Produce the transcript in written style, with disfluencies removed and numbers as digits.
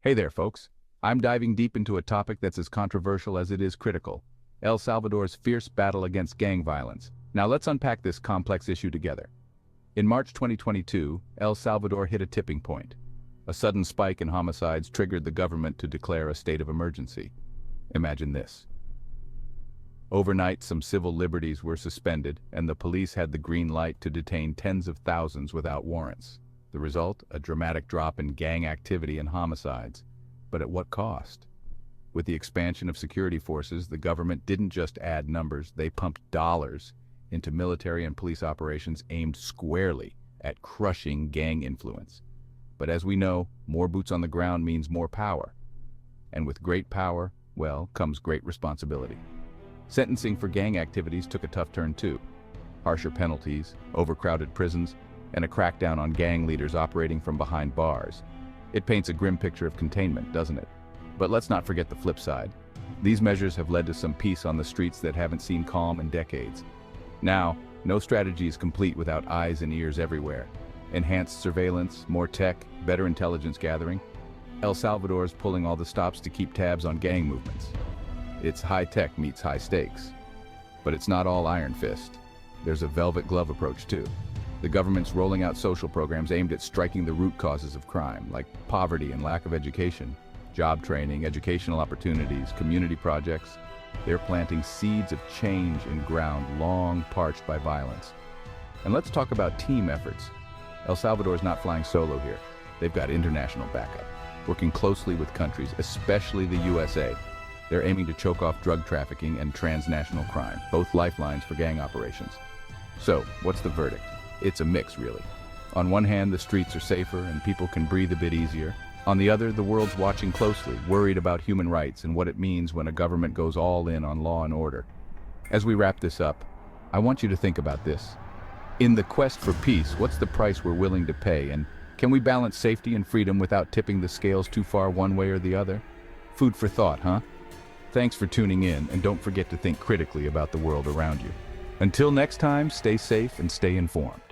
Hey there, folks. I'm diving deep into a topic that's as controversial as it is critical: El Salvador's fierce battle against gang violence. Now let's unpack this complex issue together. In March 2022, El Salvador hit a tipping point. A sudden spike in homicides triggered the government to declare a state of emergency. Imagine this. Overnight, some civil liberties were suspended, and the police had the green light to detain tens of thousands without warrants. The result, a dramatic drop in gang activity and homicides. But at what cost? With the expansion of security forces, the government didn't just add numbers, they pumped dollars into military and police operations aimed squarely at crushing gang influence. But as we know, more boots on the ground means more power. And with great power, well, comes great responsibility. Sentencing for gang activities took a tough turn too. Harsher penalties, overcrowded prisons, and a crackdown on gang leaders operating from behind bars. It paints a grim picture of containment, doesn't it? But let's not forget the flip side. These measures have led to some peace on the streets that haven't seen calm in decades. Now, no strategy is complete without eyes and ears everywhere. Enhanced surveillance, more tech, better intelligence gathering. El Salvador is pulling all the stops to keep tabs on gang movements. It's high tech meets high stakes. But it's not all iron fist. There's a velvet glove approach too. The government's rolling out social programs aimed at striking the root causes of crime, like poverty and lack of education, job training, educational opportunities, community projects. They're planting seeds of change in ground long parched by violence. And let's talk about team efforts. El Salvador is not flying solo here. They've got international backup, working closely with countries, especially the USA. They're aiming to choke off drug trafficking and transnational crime, both lifelines for gang operations. So, what's the verdict? It's a mix, really. On one hand, the streets are safer and people can breathe a bit easier. On the other, the world's watching closely, worried about human rights and what it means when a government goes all in on law and order. As we wrap this up, I want you to think about this. In the quest for peace, what's the price we're willing to pay, and can we balance safety and freedom without tipping the scales too far one way or the other? Food for thought, huh? Thanks for tuning in, and don't forget to think critically about the world around you. Until next time, stay safe and stay informed.